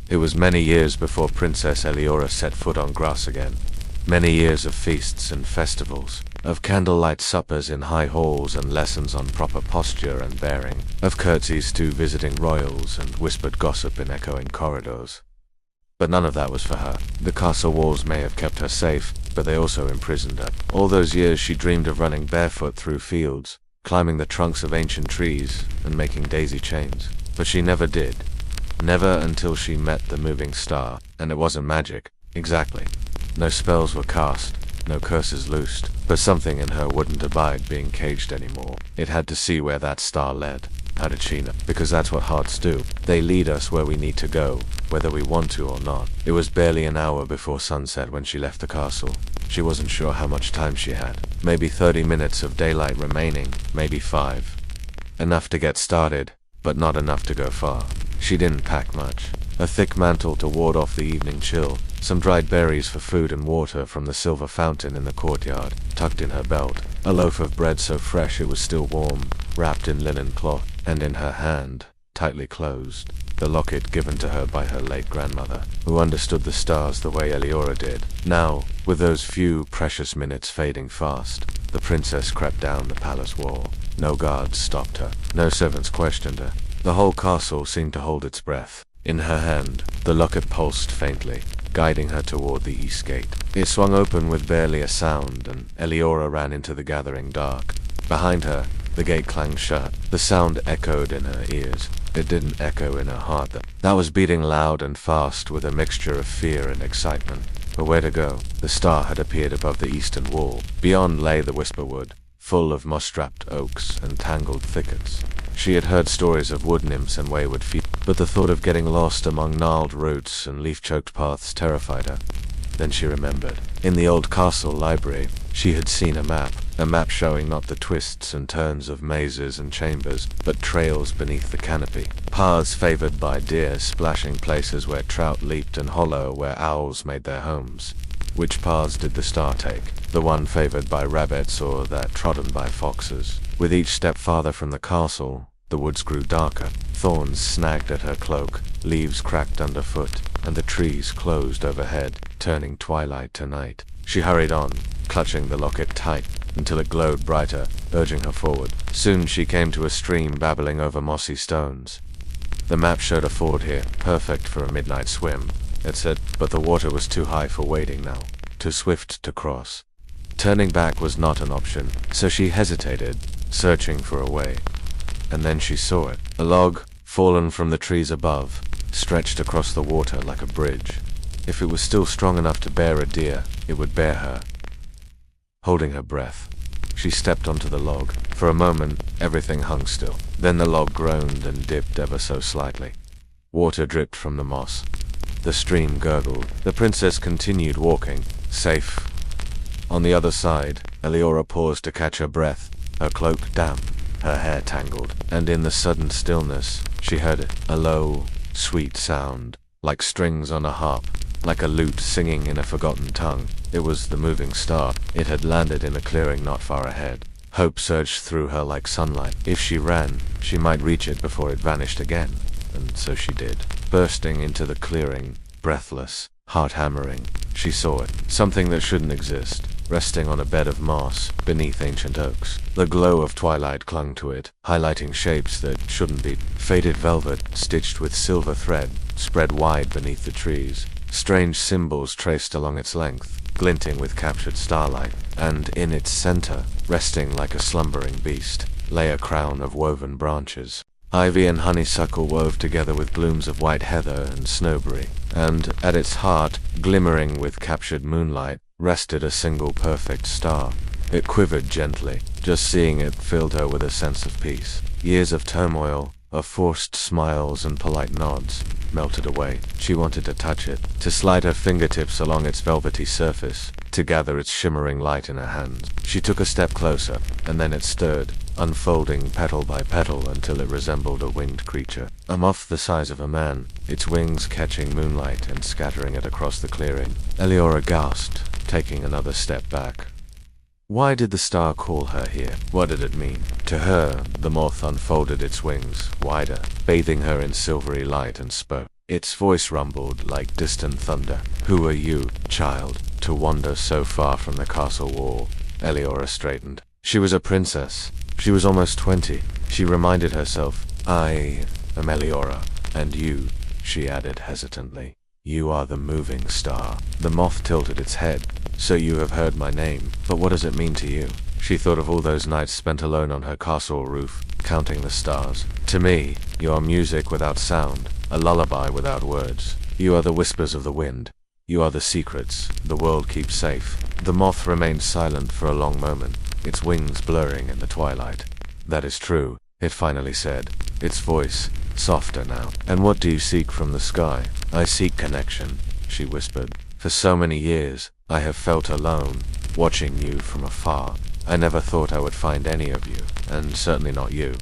It was many years before Princess Eliora set foot on grass again. Many years of feasts and festivals, of candlelight suppers in high halls and lessons on proper posture and bearing, of curtsies to visiting royals and whispered gossip in echoing corridors. But none of that was for her. The castle walls may have kept her safe, but they also imprisoned her. All those years she dreamed of running barefoot through fields, climbing the trunks of ancient trees, and making daisy chains. But she never did. Never until she met the moving star, and it wasn't magic, exactly. No spells were cast, no curses loosed, but something in her wouldn't abide being caged anymore. It had to see where that star led. How did she know? Because that's what hearts do. They lead us where we need to go, whether we want to or not. It was barely an hour before sunset when she left the castle. She wasn't sure how much time she had. Maybe 30 minutes of daylight remaining, maybe 5. Enough to get started, but not enough to go far. She didn't pack much. A thick mantle to ward off the evening chill, some dried berries for food and water from the silver fountain in the courtyard, tucked in her belt, a loaf of bread so fresh it was still warm, wrapped in linen cloth, and in her hand, tightly closed, the locket given to her by her late grandmother, who understood the stars the way Eliora did. Now, with those few precious minutes fading fast, the princess crept down the palace wall. No guards stopped her, no servants questioned her. The whole castle seemed to hold its breath. In her hand, the locket pulsed faintly, guiding her toward the east gate. It swung open with barely a sound, and Eliora ran into the gathering dark. Behind her, the gate clanged shut. The sound echoed in her ears. It didn't echo in her heart. That was beating loud and fast with a mixture of fear and excitement. But where to go? The star had appeared above the eastern wall. Beyond lay the Whisperwood, full of moss-strapped oaks and tangled thickets. She had heard stories of wood nymphs and wayward feet, but the thought of getting lost among gnarled roots and leaf-choked paths terrified her. Then she remembered. In the old castle library, she had seen a map showing not the twists and turns of mazes and chambers, but trails beneath the canopy. Paths favored by deer, splashing places where trout leaped, and hollow where owls made their homes. Which paths did the star take? The one favored by rabbits or that trodden by foxes? With each step farther from the castle, the woods grew darker. Thorns snagged at her cloak, leaves cracked underfoot, and the trees closed overhead, turning twilight to night. She hurried on, clutching the locket tight, until it glowed brighter, urging her forward. Soon she came to a stream babbling over mossy stones. The map showed a ford here, perfect for a midnight swim, it said, but the water was too high for wading now, too swift to cross. Turning back was not an option, so she hesitated, searching for a way. And then she saw it. A log, fallen from the trees above, stretched across the water like a bridge. If it was still strong enough to bear a deer, it would bear her. Holding her breath, she stepped onto the log. For a moment, everything hung still. Then the log groaned and dipped ever so slightly. Water dripped from the moss. The stream gurgled. The princess continued walking, safe. On the other side, Eliora paused to catch her breath, her cloak damp, her hair tangled, and in the sudden stillness, she heard it, a low, sweet sound, like strings on a harp, like a lute singing in a forgotten tongue. It was the moving star. It had landed in a clearing not far ahead. Hope surged through her like sunlight. If she ran, she might reach it before it vanished again, and so she did. Bursting into the clearing, breathless, heart-hammering, she saw it, something that shouldn't exist, resting on a bed of moss beneath ancient oaks. The glow of twilight clung to it, highlighting shapes that shouldn't be. Faded velvet, stitched with silver thread, spread wide beneath the trees. Strange symbols traced along its length, glinting with captured starlight, and in its center, resting like a slumbering beast, lay a crown of woven branches. Ivy and honeysuckle wove together with blooms of white heather and snowberry, and at its heart, glimmering with captured moonlight, rested a single perfect star. It quivered gently. Just seeing it filled her with a sense of peace. Years of turmoil, of forced smiles and polite nods, melted away. She wanted to touch it, to slide her fingertips along its velvety surface, to gather its shimmering light in her hands. She took a step closer, and then it stirred, unfolding petal by petal until it resembled a winged creature. A moth the size of a man, its wings catching moonlight and scattering it across the clearing. Eliora gasped, taking another step back. Why did the star call her here? What did it mean? To her, the moth unfolded its wings, wider, bathing her in silvery light and spoke. Its voice rumbled like distant thunder. "Who are you, child, to wander so far from the castle wall?" Eliora straightened. She was a princess. She was almost 20. She reminded herself, "I am Eliora, and you," she added hesitantly. "You are the moving star." The moth tilted its head. "So you have heard my name, but what does it mean to you?" She thought of all those nights spent alone on her castle roof, counting the stars. "To me, you are music without sound, a lullaby without words. You are the whispers of the wind. You are the secrets the world keeps safe." The moth remained silent for a long moment, its wings blurring in the twilight. "That is true," it finally said, its voice softer now. "And what do you seek from the sky?" "I seek connection," she whispered. "For so many years, I have felt alone, watching you from afar. I never thought I would find any of you, and certainly not you."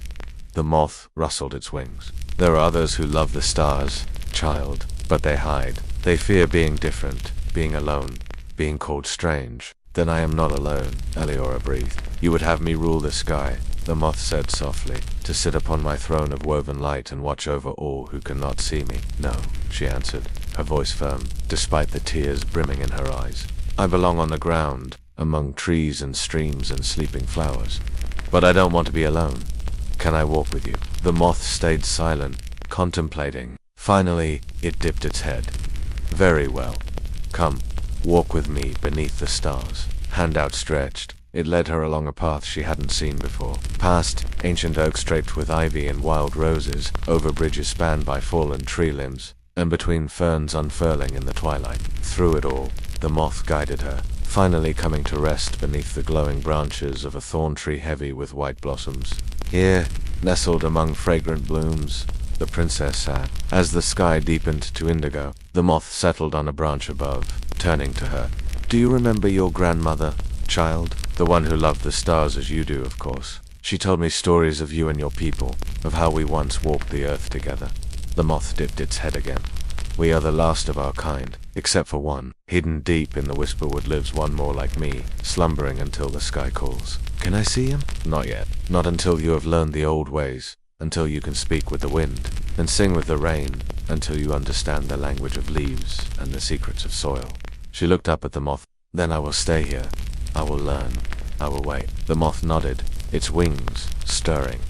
The moth rustled its wings. "There are others who love the stars, child, but they hide. They fear being different, being alone, being called strange." "Then I am not alone," Eliora breathed. "You would have me rule the sky," the moth said softly, "to sit upon my throne of woven light and watch over all who cannot see me." "No," she answered, her voice firm, despite the tears brimming in her eyes. "I belong on the ground, among trees and streams and sleeping flowers. But I don't want to be alone. Can I walk with you?" The moth stayed silent, contemplating. Finally, it dipped its head. "Very well. Come, walk with me beneath the stars." Hand outstretched, it led her along a path she hadn't seen before, past ancient oaks draped with ivy and wild roses, over bridges spanned by fallen tree limbs, and between ferns unfurling in the twilight. Through it all, the moth guided her, finally coming to rest beneath the glowing branches of a thorn tree heavy with white blossoms. Here, nestled among fragrant blooms, the princess sat. As the sky deepened to indigo, the moth settled on a branch above, turning to her. "Do you remember your grandmother, child? The one who loved the stars as you do, of course. She told me stories of you and your people, of how we once walked the earth together." The moth dipped its head again. "We are the last of our kind, except for one. Hidden deep in the whisperwood lives one more like me, slumbering until the sky calls." "Can I see him?" "Not yet. Not until you have learned the old ways, until you can speak with the wind, and sing with the rain, until you understand the language of leaves and the secrets of soil." She looked up at the moth. "Then I will stay here. I will learn. I will wait." The moth nodded, its wings stirring.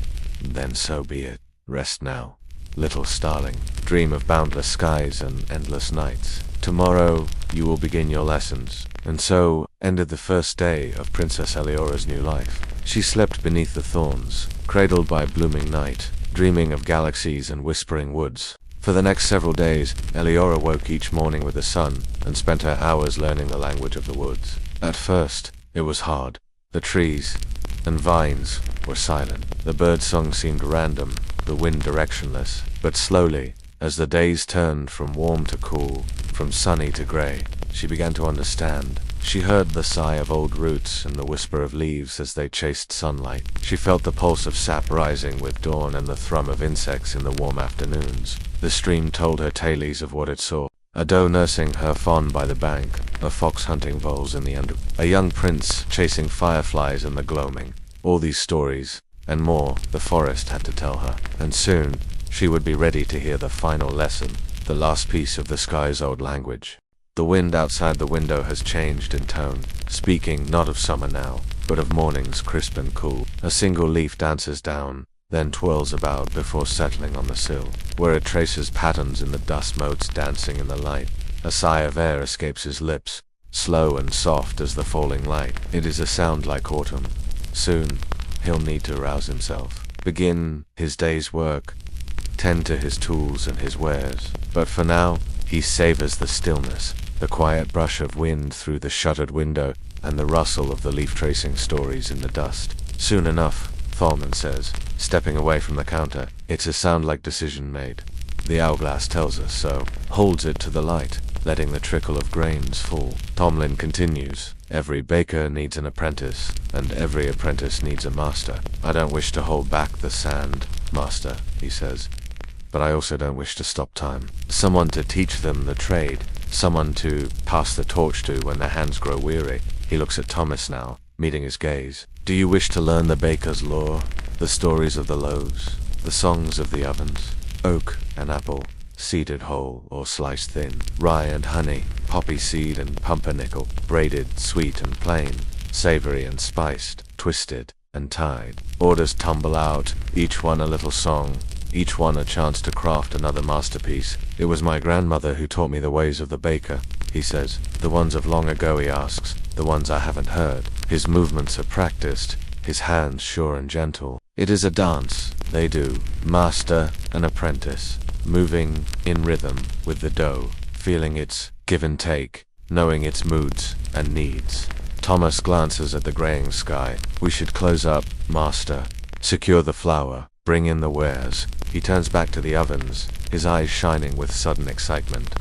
"Then so be it. Rest now, little starling. Dream of boundless skies and endless nights. Tomorrow you will begin your lessons." And so ended the first day of Princess Eliora's new life. She slept beneath the thorns, cradled by blooming night, dreaming of galaxies and whispering woods. For the next several days, Eliora woke each morning with the sun and spent her hours learning the language of the woods. At first, it was hard. The trees and vines were silent. The birdsong seemed random, the wind directionless. But slowly, as the days turned from warm to cool, from sunny to gray, she began to understand. She heard the sigh of old roots and the whisper of leaves as they chased sunlight. She felt the pulse of sap rising with dawn and the thrum of insects in the warm afternoons. The stream told her tales of what it saw. A doe nursing her fawn by the bank, a fox hunting voles in the underwood, a young prince chasing fireflies in the gloaming. All these stories, and more, the forest had to tell her. And soon, she would be ready to hear the final lesson, the last piece of the sky's old language. The wind outside the window has changed in tone, speaking not of summer now, but of mornings crisp and cool. A single leaf dances down, then twirls about before settling on the sill, where it traces patterns in the dust motes dancing in the light. A sigh of air escapes his lips, slow and soft as the falling light. It is a sound like autumn. Soon, he'll need to rouse himself, begin his day's work, tend to his tools and his wares. But for now, he savors the stillness, the quiet brush of wind through the shuttered window, and the rustle of the leaf-tracing stories in the dust. "Soon enough," Thalman says, stepping away from the counter. "It's a sound like decision made. The hourglass tells us so." Holds it to the light, letting the trickle of grains fall. Tomlin continues, "Every baker needs an apprentice, and every apprentice needs a master. I don't wish to hold back the sand, master," he says. "But I also don't wish to stop time. Someone to teach them the trade, someone to pass the torch to when their hands grow weary." He looks at Thomas now, meeting his gaze. "Do you wish to learn the baker's lore, the stories of the loaves, the songs of the ovens, oak and apple, seeded whole or sliced thin, rye and honey, poppy seed and pumpernickel, braided, sweet and plain, savory and spiced, twisted and tied. Orders tumble out, each one a little song, each one a chance to craft another masterpiece. It was my grandmother who taught me the ways of the baker, he says. The ones of long ago, he asks, the ones I haven't heard. His movements are practiced, his hands sure and gentle. It is a dance, they do, master and apprentice, moving in rhythm with the dough, feeling its give and take, knowing its moods and needs. Thomas glances at the graying sky. We should close up, master. Secure the flour, bring in the wares. He turns back to the ovens, his eyes shining with sudden excitement.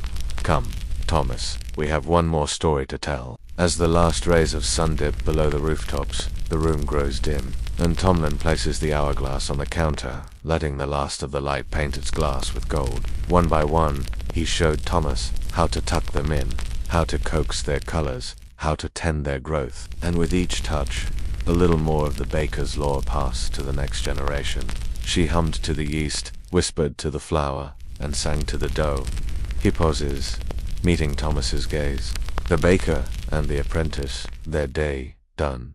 Come, Thomas, we have one more story to tell. As the last rays of sun dip below the rooftops, the room grows dim, and Tomlin places the hourglass on the counter, letting the last of the light paint its glass with gold. One by one, he showed Thomas how to tuck them in, how to coax their colors, how to tend their growth, and with each touch, a little more of the baker's lore passed to the next generation. She hummed to the yeast, whispered to the flour, and sang to the dough. He pauses, meeting Thomas's gaze. The baker and the apprentice, their day done,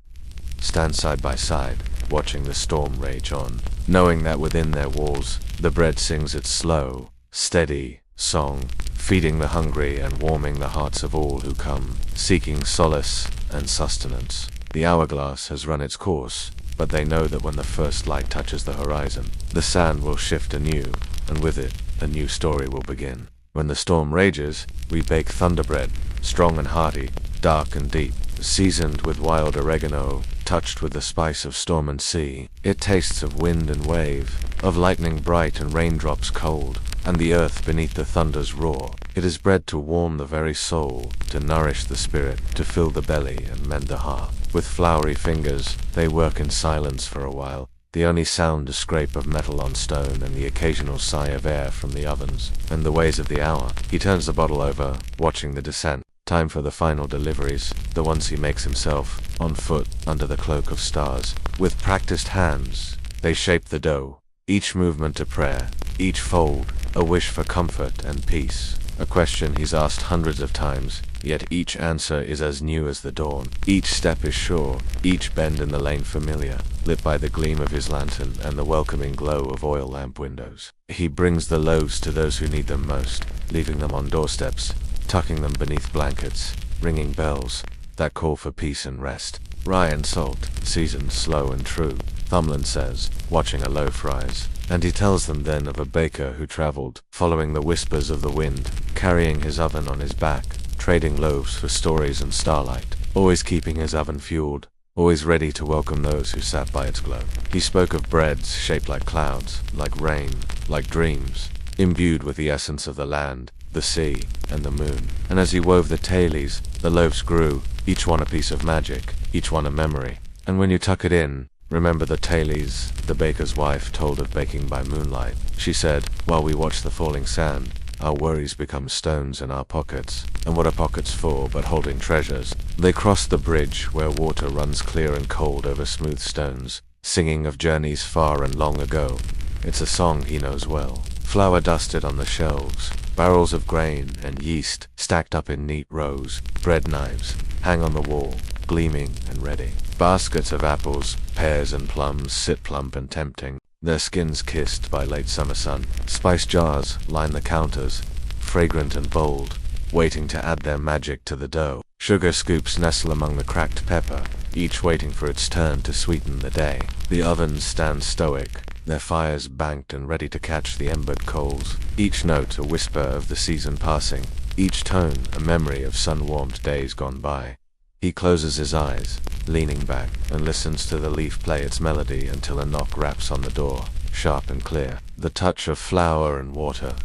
stand side by side, watching the storm rage on, knowing that within their walls, the bread sings its slow, steady song, feeding the hungry and warming the hearts of all who come, seeking solace and sustenance. The hourglass has run its course, but they know that when the first light touches the horizon, the sand will shift anew, and with it, a new story will begin. When the storm rages, we bake thunderbread, strong and hearty, dark and deep, seasoned with wild oregano, touched with the spice of storm and sea. It tastes of wind and wave, of lightning bright and raindrops cold, and the earth beneath the thunder's roar. It is bread to warm the very soul, to nourish the spirit, to fill the belly and mend the heart. With floury fingers, they work in silence for a while, the only sound a scrape of metal on stone and the occasional sigh of air from the ovens. And the ways of the hour. He turns the bottle over, watching the descent. Time for the final deliveries, the ones he makes himself, on foot, under the cloak of stars. With practiced hands, they shape the dough, each movement a prayer, each fold a wish for comfort and peace. A question he's asked hundreds of times, yet each answer is as new as the dawn. Each step is sure, each bend in the lane familiar, lit by the gleam of his lantern and the welcoming glow of oil lamp windows. He brings the loaves to those who need them most, leaving them on doorsteps, tucking them beneath blankets, ringing bells that call for peace and rest. Rye and salt, seasoned slow and true, Thumlin says, watching a loaf rise. And he tells them then of a baker who traveled, following the whispers of the wind, carrying his oven on his back, trading loaves for stories and starlight, always keeping his oven fueled, always ready to welcome those who sat by its glow. He spoke of breads shaped like clouds, like rain, like dreams, imbued with the essence of the land, the sea, and the moon. And as he wove the tailies, the loaves grew, each one a piece of magic, each one a memory. And when you tuck it in, remember the tailies the baker's wife told of baking by moonlight. She said, while we watch the falling sand, our worries become stones in our pockets. And what are pockets for but holding treasures? They cross the bridge where water runs clear and cold over smooth stones, singing of journeys far and long ago. It's a song he knows well. Flour dusted on the shelves, barrels of grain and yeast stacked up in neat rows, bread knives hang on the wall, gleaming and ready. Baskets of apples, pears and plums sit plump and tempting, their skins kissed by late summer sun. Spice jars line the counters, fragrant and bold, waiting to add their magic to the dough. Sugar scoops nestle among the cracked pepper, each waiting for its turn to sweeten the day. The ovens stand stoic, their fires banked and ready to catch the embered coals, each note a whisper of the season passing, each tone a memory of sun-warmed days gone by. He closes his eyes, leaning back, and listens to the leaf play its melody until a knock raps on the door, sharp and clear. The touch of flour and water,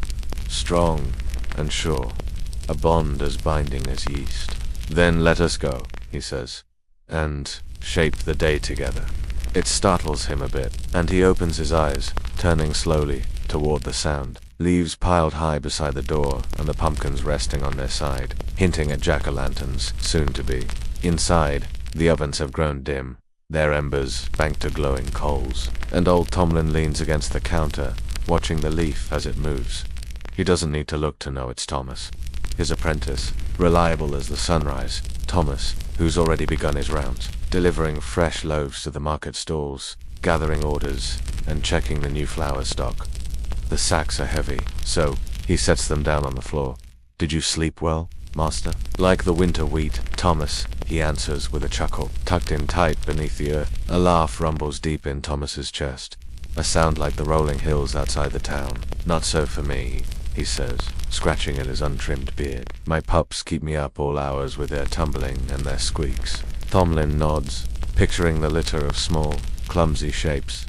strong and sure, a bond as binding as yeast. Then let us go, he says, and shape the day together. It startles him a bit, and he opens his eyes, turning slowly toward the sound. Leaves piled high beside the door, and the pumpkins resting on their side, hinting at jack-o'-lanterns, soon to be. Inside, the ovens have grown dim, their embers banked to glowing coals, and old Tomlin leans against the counter, watching the leaf as it moves. He doesn't need to look to know it's Thomas. His apprentice, reliable as the sunrise, Thomas, who's already begun his rounds, delivering fresh loaves to the market stalls, gathering orders, and checking the new flour stock. The sacks are heavy, so he sets them down on the floor. "Did you sleep well, master?" "Like the winter wheat, Thomas," he answers with a chuckle, tucked in tight beneath the earth. A laugh rumbles deep in Thomas's chest, a sound like the rolling hills outside the town. "Not so for me," he says, scratching at his untrimmed beard. "My pups keep me up all hours with their tumbling and their squeaks." Thomlin nods, picturing the litter of small, clumsy shapes,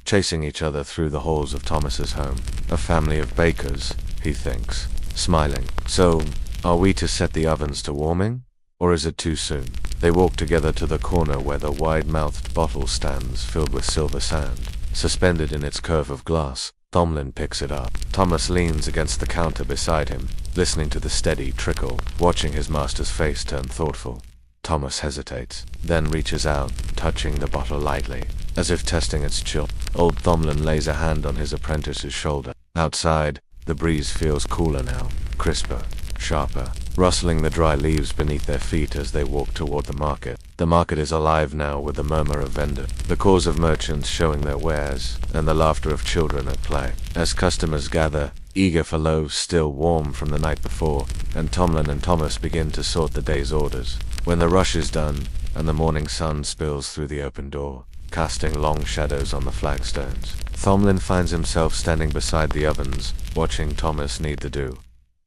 chasing each other through the halls of Thomas's home. A family of bakers, he thinks, smiling. "So, are we to set the ovens to warming? Or is it too soon?" They walk together to the corner where the wide-mouthed bottle stands filled with silver sand. Suspended in its curve of glass, Thomlin picks it up. Thomas leans against the counter beside him, listening to the steady trickle, watching his master's face turn thoughtful. Thomas hesitates, then reaches out, touching the bottle lightly, as if testing its chill. Old Thomlin lays a hand on his apprentice's shoulder. Outside, the breeze feels cooler now, crisper, sharper, rustling the dry leaves beneath their feet as they walk toward the market. The market is alive now with the murmur of vendors, the calls of merchants showing their wares, and the laughter of children at play. As customers gather, eager for loaves still warm from the night before, and Thomlin and Thomas begin to sort the day's orders. When the rush is done, and the morning sun spills through the open door, casting long shadows on the flagstones, Thomlin finds himself standing beside the ovens, watching Thomas knead the dough.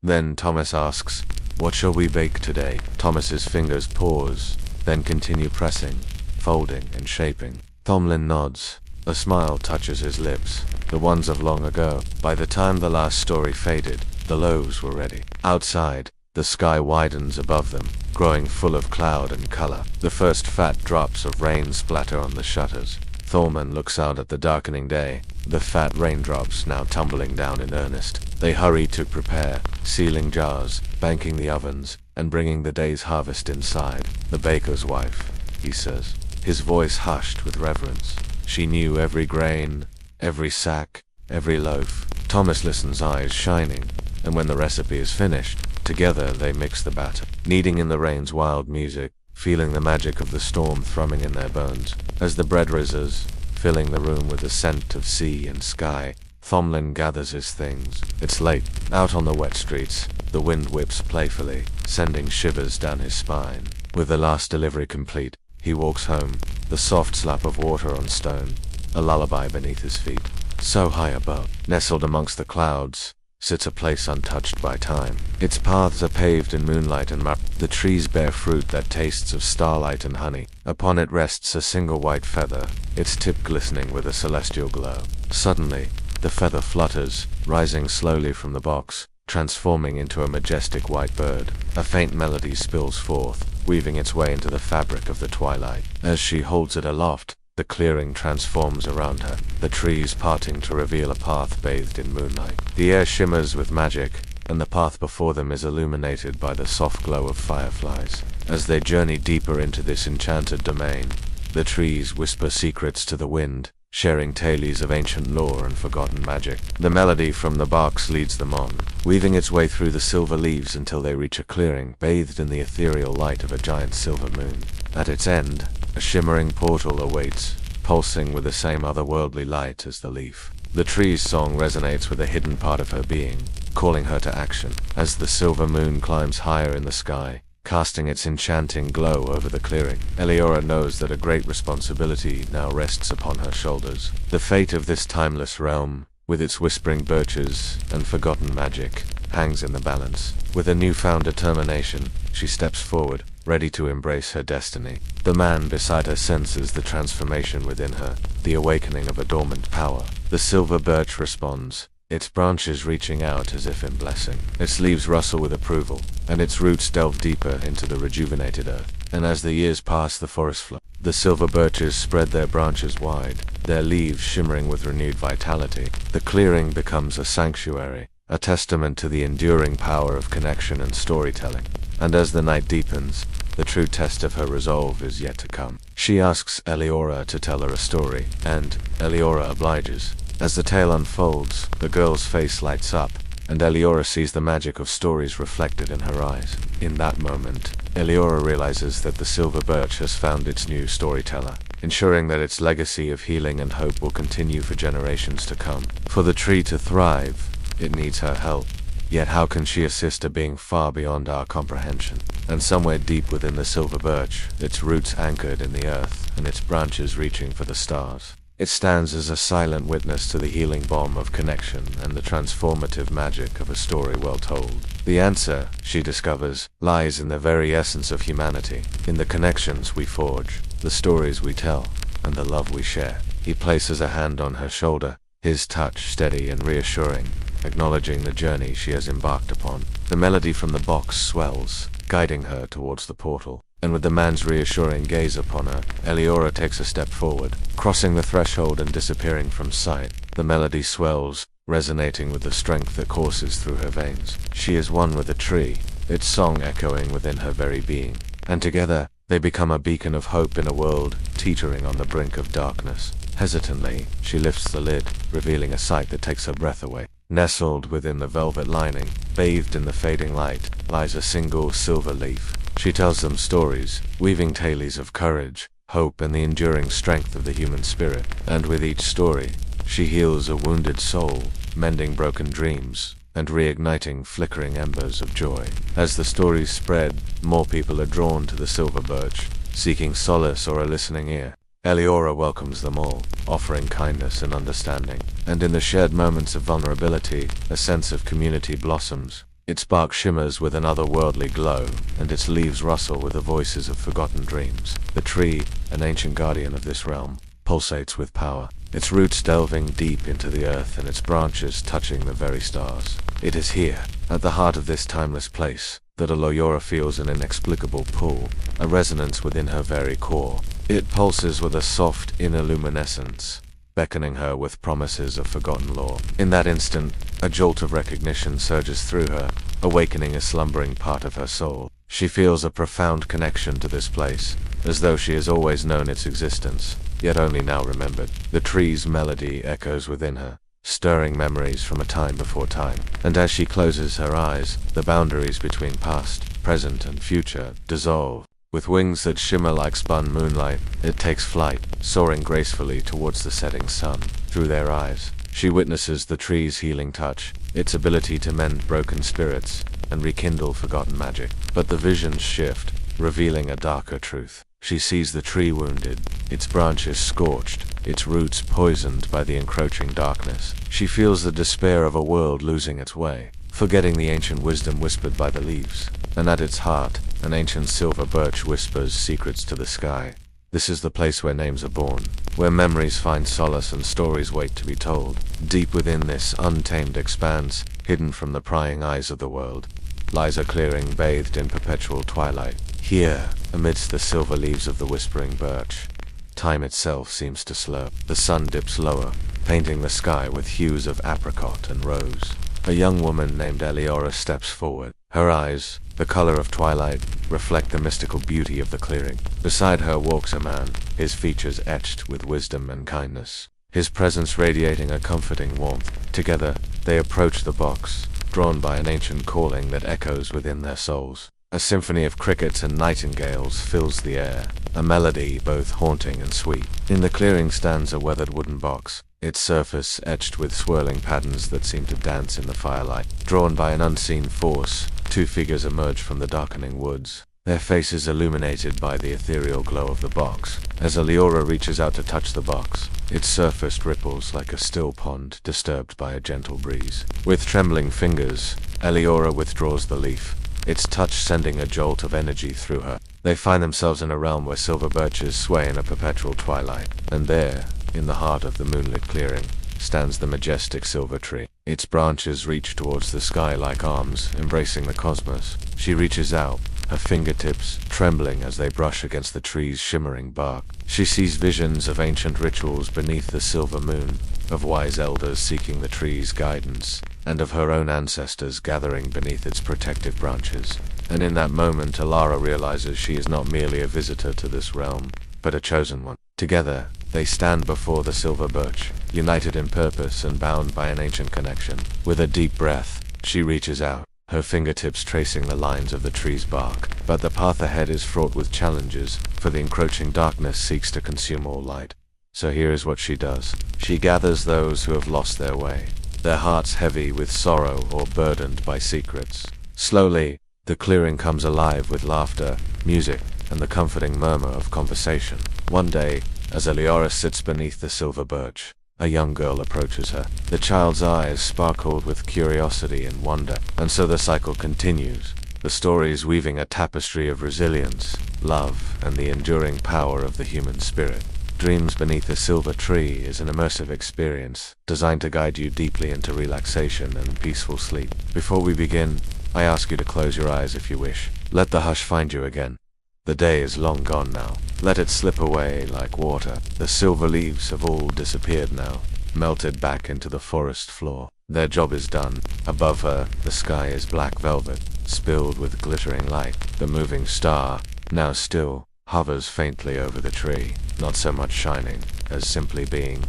Then Thomas asks, "What shall we bake today?" Thomas's fingers pause, then continue pressing, folding, and shaping. Thomlin nods. A smile touches his lips, the ones of long ago. By the time the last story faded, the loaves were ready. Outside, the sky widens above them, growing full of cloud and color. The first fat drops of rain splatter on the shutters. Thomlin looks out at the darkening day, the fat raindrops now tumbling down in earnest. They hurry to prepare, sealing jars, banking the ovens, and bringing the day's harvest inside. "The baker's wife," he says, his voice hushed with reverence. "She knew every grain, every sack, every loaf." Thomas listens, eyes shining, and when the recipe is finished, together they mix the batter, kneading in the rain's wild music, feeling the magic of the storm thrumming in their bones. As the bread rises, filling the room with the scent of sea and sky, Thomlin gathers his things. It's late. Out on the wet streets, the wind whips playfully, sending shivers down his spine. With the last delivery complete, he walks home, the soft slap of water on stone, a lullaby beneath his feet. So high above, nestled amongst the clouds, sits a place untouched by time. Its paths are paved in moonlight and mud. The trees bear fruit that tastes of starlight and honey. Upon it rests a single white feather, its tip glistening with a celestial glow. Suddenly, the feather flutters, rising slowly from the box, transforming into a majestic white bird. A faint melody spills forth, weaving its way into the fabric of the twilight. As she holds it aloft, the clearing transforms around her, the trees parting to reveal a path bathed in moonlight. The air shimmers with magic, and the path before them is illuminated by the soft glow of fireflies. As they journey deeper into this enchanted domain, the trees whisper secrets to the wind, sharing tales of ancient lore and forgotten magic. The melody from the box leads them on, weaving its way through the silver leaves until they reach a clearing bathed in the ethereal light of a giant silver moon. At its end, a shimmering portal awaits, pulsing with the same otherworldly light as the leaf. The tree's song resonates with a hidden part of her being, calling her to action. As the silver moon climbs higher in the sky, casting its enchanting glow over the clearing, Eliora knows that a great responsibility now rests upon her shoulders. The fate of this timeless realm, with its whispering birches and forgotten magic, hangs in the balance. With a newfound determination, she steps forward, ready to embrace her destiny. The man beside her senses the transformation within her, the awakening of a dormant power. The silver birch responds, its branches reaching out as if in blessing. Its leaves rustle with approval, and its roots delve deeper into the rejuvenated earth. And as the years pass the forest floor, the silver birches spread their branches wide, their leaves shimmering with renewed vitality. The clearing becomes a sanctuary, a testament to the enduring power of connection and storytelling. And as the night deepens, the true test of her resolve is yet to come. She asks Eliora to tell her a story, and Eliora obliges. As the tale unfolds, the girl's face lights up, and Eliora sees the magic of stories reflected in her eyes. In that moment, Eliora realizes that the silver birch has found its new storyteller, ensuring that its legacy of healing and hope will continue for generations to come. For the tree to thrive, it needs her help. Yet how can she assist a being far beyond our comprehension? And somewhere deep within the silver birch, its roots anchored in the earth, and its branches reaching for the stars, it stands as a silent witness to the healing balm of connection and the transformative magic of a story well told. The answer, she discovers, lies in the very essence of humanity, in the connections we forge, the stories we tell, and the love we share. He places a hand on her shoulder, his touch steady and reassuring, acknowledging the journey she has embarked upon. The melody from the box swells, guiding her towards the portal, and with the man's reassuring gaze upon her, Eliora takes a step forward, crossing the threshold and disappearing from sight. The melody swells, resonating with the strength that courses through her veins. She is one with the tree, its song echoing within her very being, and together, they become a beacon of hope in a world teetering on the brink of darkness. Hesitantly, she lifts the lid, revealing a sight that takes her breath away. Nestled within the velvet lining, bathed in the fading light, lies a single silver leaf. She tells them stories, weaving tales of courage, hope, and the enduring strength of the human spirit. And with each story, she heals a wounded soul, mending broken dreams, and reigniting flickering embers of joy. As the stories spread, more people are drawn to the silver birch, seeking solace or a listening ear. Eliora welcomes them all, offering kindness and understanding, and in the shared moments of vulnerability, a sense of community blossoms. Its bark shimmers with an otherworldly glow, and its leaves rustle with the voices of forgotten dreams. The tree, an ancient guardian of this realm, pulsates with power, its roots delving deep into the earth and its branches touching the very stars. It is here, at the heart of this timeless place, that Eliora feels an inexplicable pull, a resonance within her very core. It pulses with a soft inner luminescence, beckoning her with promises of forgotten lore. In that instant, a jolt of recognition surges through her, awakening a slumbering part of her soul. She feels a profound connection to this place, as though she has always known its existence, yet only now remembered. The tree's melody echoes within her, stirring memories from a time before time. And as she closes her eyes, the boundaries between past, present, and future dissolve. With wings that shimmer like spun moonlight, it takes flight, soaring gracefully towards the setting sun. Through their eyes, she witnesses the tree's healing touch, its ability to mend broken spirits, and rekindle forgotten magic. But the visions shift, revealing a darker truth. She sees the tree wounded, its branches scorched, its roots poisoned by the encroaching darkness. She feels the despair of a world losing its way, forgetting the ancient wisdom whispered by the leaves. And at its heart, an ancient silver birch whispers secrets to the sky. This is the place where names are born, where memories find solace and stories wait to be told. Deep within this untamed expanse, hidden from the prying eyes of the world, lies a clearing bathed in perpetual twilight. Here, amidst the silver leaves of the whispering birch, time itself seems to slow. The sun dips lower, painting the sky with hues of apricot and rose. A young woman named Eliora steps forward. Her eyes, the color of twilight, reflect the mystical beauty of the clearing. Beside her walks a man, his features etched with wisdom and kindness, his presence radiating a comforting warmth. Together, they approach the box, drawn by an ancient calling that echoes within their souls. A symphony of crickets and nightingales fills the air, a melody both haunting and sweet. In the clearing stands a weathered wooden box, its surface etched with swirling patterns that seem to dance in the firelight. Drawn by an unseen force, two figures emerge from the darkening woods, their faces illuminated by the ethereal glow of the box. As Eliora reaches out to touch the box, its surface ripples like a still pond disturbed by a gentle breeze. With trembling fingers, Eliora withdraws the leaf, its touch sending a jolt of energy through her. They find themselves in a realm where silver birches sway in a perpetual twilight, and there, in the heart of the moonlit clearing, stands the majestic silver tree. Its branches reach towards the sky like arms, embracing the cosmos. She reaches out, her fingertips trembling as they brush against the tree's shimmering bark. She sees visions of ancient rituals beneath the silver moon, of wise elders seeking the tree's guidance, and of her own ancestors gathering beneath its protective branches. And in that moment, Alara realizes she is not merely a visitor to this realm, but a chosen one. Together, they stand before the silver birch, united in purpose and bound by an ancient connection. With a deep breath, She reaches out, her fingertips tracing the lines of the tree's bark. But the path ahead is fraught with challenges, for the encroaching darkness seeks to consume all light. So here is what she does. She gathers those who have lost their way, their hearts heavy with sorrow or burdened by secrets. Slowly, the clearing comes alive with laughter, music, and the comforting murmur of conversation. One day, as Eliora sits beneath the silver birch, a young girl approaches her. The child's eyes sparkled with curiosity and wonder, and so the cycle continues. The stories weaving a tapestry of resilience, love, and the enduring power of the human spirit. Dreams Beneath a Silver Tree is an immersive experience, designed to guide you deeply into relaxation and peaceful sleep. Before we begin, I ask you to close your eyes if you wish. Let the hush find you again. The day is long gone now. Let it slip away like water. The silver leaves have all disappeared now, melted back into the forest floor. Their job is done. Above her, the sky is black velvet, spilled with glittering light. The moving star, now still, hovers faintly over the tree, not so much shining as simply being,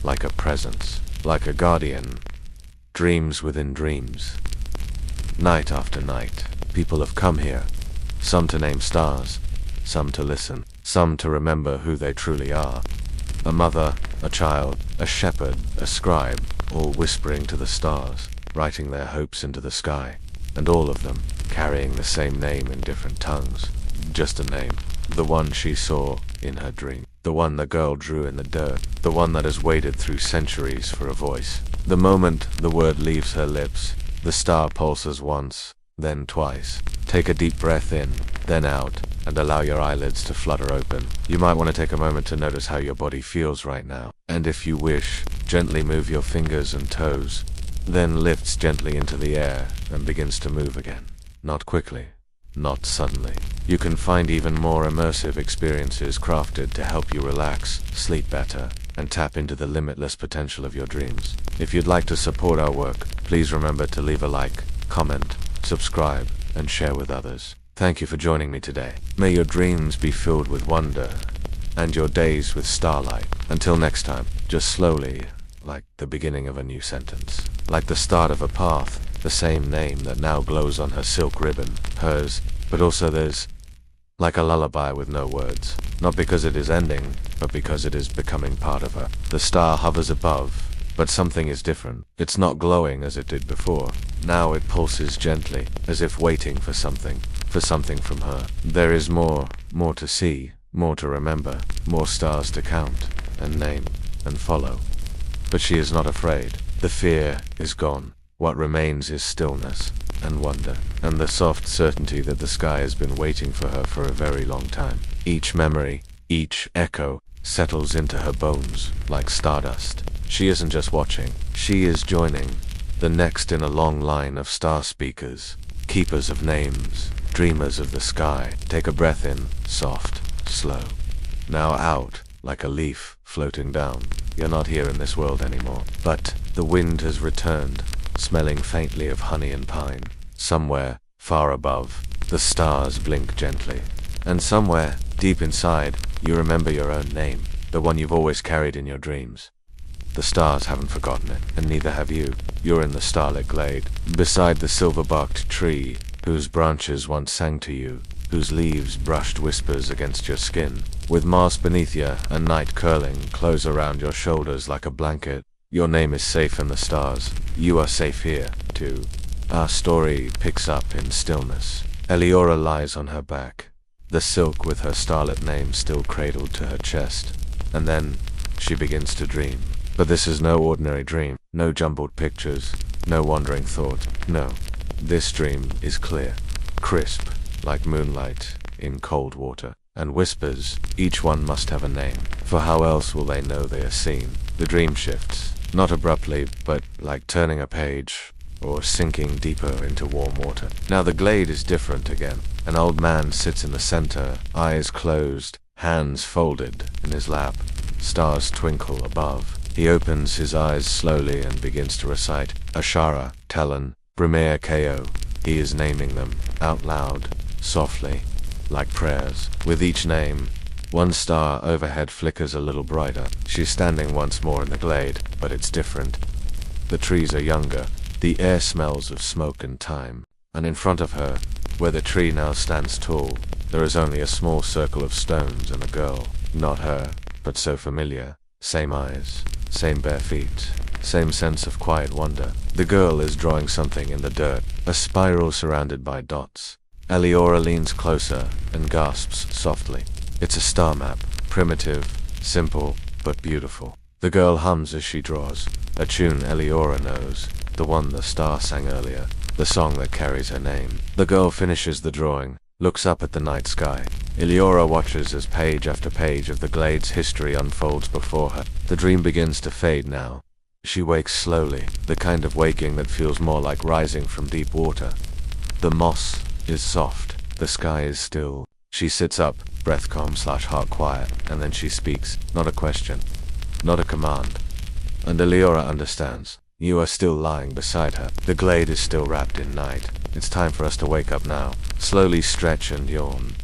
like a presence, like a guardian. Dreams within dreams. Night after night, people have come here, some to name stars, some to listen, some to remember who they truly are. A mother, a child, a shepherd, a scribe, all whispering to the stars, writing their hopes into the sky, and all of them carrying the same name in different tongues. Just a name. The one she saw in her dream. The one the girl drew in the dirt. The one that has waited through centuries for a voice. The moment the word leaves her lips, the star pulses once, then twice. Take a deep breath in, then out, and allow your eyelids to flutter open. You might want to take a moment to notice how your body feels right now. And if you wish, gently move your fingers and toes, then lifts gently into the air and begins to move again. Not quickly. Not suddenly. You can find even more immersive experiences crafted to help you relax, sleep better, and tap into the limitless potential of your dreams. If you'd like to support our work, please remember to leave a like, comment, subscribe, and share with others. Thank you for joining me today. May your dreams be filled with wonder, and your days with starlight. Until next time, just slowly, like the beginning of a new sentence. Like the start of a path, the same name that now glows on her silk ribbon, hers, but also there's like a lullaby with no words, not because it is ending, but because it is becoming part of her. The star hovers above, but something is different. It's not glowing as it did before. Now it pulses gently, as if waiting for something from her. There is more to see, more to remember, more stars to count, and name, and follow. But she is not afraid. The fear is gone. What remains is stillness, and wonder, and the soft certainty that the sky has been waiting for her for a very long time. Each memory, each echo, settles into her bones like stardust. She isn't just watching, she is joining, the next in a long line of star speakers, keepers of names, dreamers of the sky. Take a breath in, soft, slow. Now out, like a leaf floating down. You're not here in this world anymore, but the wind has returned, smelling faintly of honey and pine. Somewhere, far above, the stars blink gently. And somewhere, deep inside, you remember your own name, the one you've always carried in your dreams. The stars haven't forgotten it, and neither have you. You're in the starlit glade, beside the silver-barked tree, whose branches once sang to you, whose leaves brushed whispers against your skin. With Mars beneath you, and night curling close around your shoulders like a blanket, your name is safe in the stars. You are safe here, too. Our story picks up in stillness. Eliora lies on her back, the silk with her starlit name still cradled to her chest. And then, she begins to dream. But this is no ordinary dream. No jumbled pictures, no wandering thought. No. This dream is clear, crisp, like moonlight in cold water. And whispers, each one must have a name, for how else will they know they are seen? The dream shifts, not abruptly, but like turning a page, or sinking deeper into warm water. Now the glade is different again. An old man sits in the center, eyes closed, hands folded in his lap. Stars twinkle above. He opens his eyes slowly and begins to recite Ashara, Telon, Brimea Ko. He is naming them, out loud, softly, like prayers. With each name, one star overhead flickers a little brighter. She's standing once more in the glade, but it's different. The trees are younger, The air smells of smoke and time, and in front of her, where the tree now stands tall, there is only a small circle of stones and a girl. Not her, but so familiar. Same eyes, same bare feet, same sense of quiet wonder. The girl is drawing something in the dirt, a spiral surrounded by dots. Eliora leans closer and gasps softly. It's a star map, primitive, simple, but beautiful. The girl hums as she draws, a tune Eliora knows, the one the star sang earlier, the song that carries her name. The girl finishes the drawing, looks up at the night sky. Eliora watches as page after page of the glade's history unfolds before her. The dream begins to fade now. She wakes slowly, the kind of waking that feels more like rising from deep water. The moss is soft, the sky is still. She sits up, breath calm/heart quiet, and then she speaks, not a question, not a command. And Eliora understands. You are still lying beside her. The glade is still wrapped in night. It's time for us to wake up now. Slowly stretch and yawn.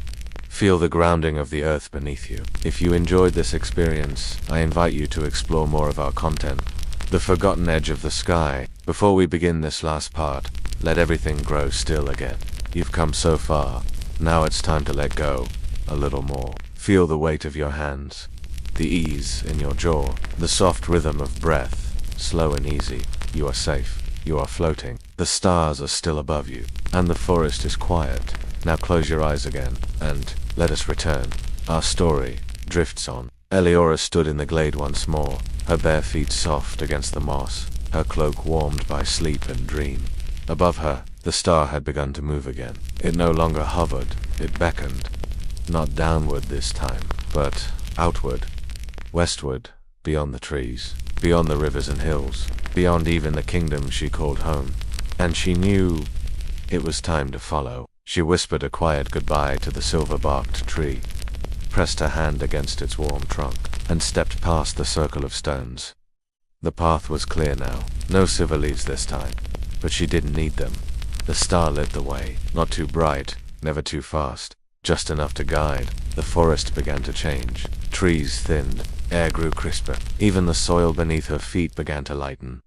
Feel the grounding of the earth beneath you. If you enjoyed this experience, I invite you to explore more of our content. The forgotten edge of the sky. Before we begin this last part, let everything grow still again. You've come so far. Now it's time to let go. A little more. Feel the weight of your hands. The ease in your jaw. The soft rhythm of breath. Slow and easy. You are safe. You are floating. The stars are still above you. And the forest is quiet. Now close your eyes again, and let us return. Our story drifts on. Eliora stood in the glade once more, her bare feet soft against the moss, her cloak warmed by sleep and dream. Above her, the star had begun to move again. It no longer hovered, it beckoned. Not downward this time, but outward, westward, beyond the trees, beyond the rivers and hills, beyond even the kingdom she called home. And she knew it was time to follow. She whispered a quiet goodbye to the silver-barked tree, pressed her hand against its warm trunk, and stepped past the circle of stones. The path was clear now, no silver leaves this time, but she didn't need them. The star lit the way, not too bright, never too fast, just enough to guide. The forest began to change. Trees thinned, air grew crisper. Even the soil beneath her feet began to lighten.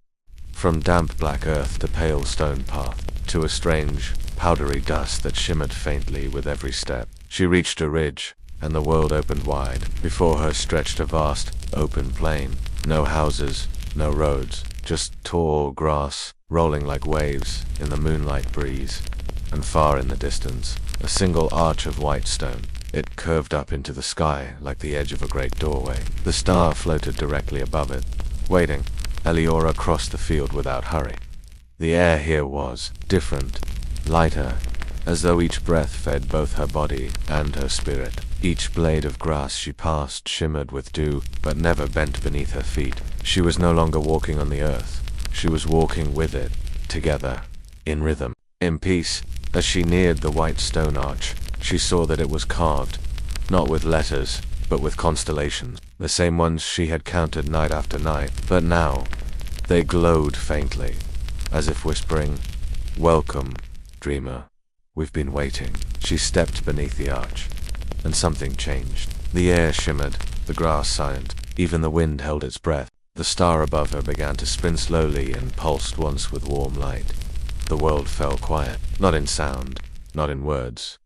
From damp black earth to pale stone path, to a strange, powdery dust that shimmered faintly with every step. She reached a ridge, and the world opened wide. Before her stretched a vast, open plain. No houses, no roads, just tall grass, rolling like waves in the moonlight breeze. And far in the distance, a single arch of white stone. It curved up into the sky like the edge of a great doorway. The star floated directly above it. Waiting, Eliora crossed the field without hurry. The air here was different, lighter, as though each breath fed both her body and her spirit. Each blade of grass she passed shimmered with dew, but never bent beneath her feet. She was no longer walking on the earth. She was walking with it, together, in rhythm, in peace. As she neared the white stone arch, she saw that it was carved, not with letters, but with constellations, the same ones she had counted night after night. But now, they glowed faintly, as if whispering, "Welcome, dreamer. We've been waiting." She stepped beneath the arch, and something changed. The air shimmered, the grass silent, even the wind held its breath. The star above her began to spin slowly and pulsed once with warm light. The world fell quiet, not in sound, not in words,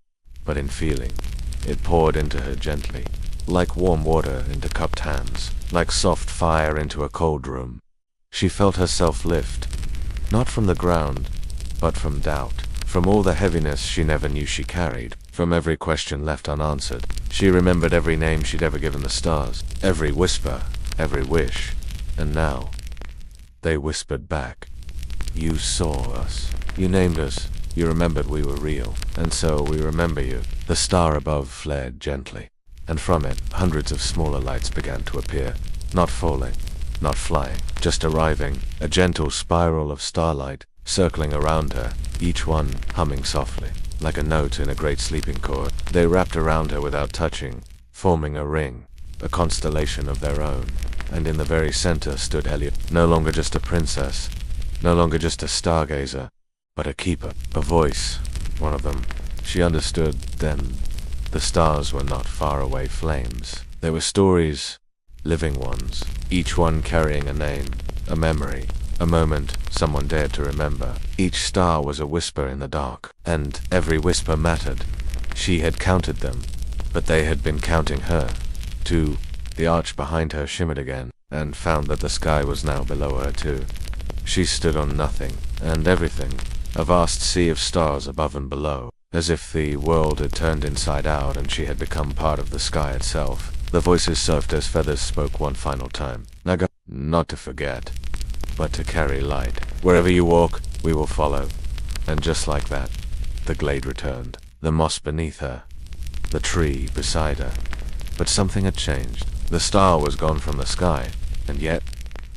but in feeling. It poured into her gently, like warm water into cupped hands, like soft fire into a cold room. She felt herself lift, not from the ground, but from doubt, from all the heaviness she never knew she carried, from every question left unanswered. She remembered every name she'd ever given the stars, every whisper, every wish, and now, they whispered back. You saw us. You named us. You remembered we were real. And so we remember you. The star above flared gently, and from it, hundreds of smaller lights began to appear, not falling, not flying, just arriving, a gentle spiral of starlight, circling around her, each one humming softly, like a note in a great sleeping chord. They wrapped around her without touching, forming a ring, a constellation of their own. And in the very center stood Eliora, no longer just a princess, no longer just a stargazer, but a keeper, a voice, one of them. She understood then. The stars were not faraway flames. They were stories, living ones, each one carrying a name, a memory, A moment someone dared to remember. Each star was a whisper in the dark, and every whisper mattered. She had counted them, but they had been counting her. Too. The arch behind her shimmered again, and found that the sky was now below her too. She stood on nothing, and everything, a vast sea of stars above and below, as if the world had turned inside out and she had become part of the sky itself. The voices soft as feathers spoke one final time. Naga, not to forget, but to carry light. Wherever you walk, we will follow. And just like that, the glade returned. The moss beneath her, the tree beside her. But something had changed. The star was gone from the sky, and yet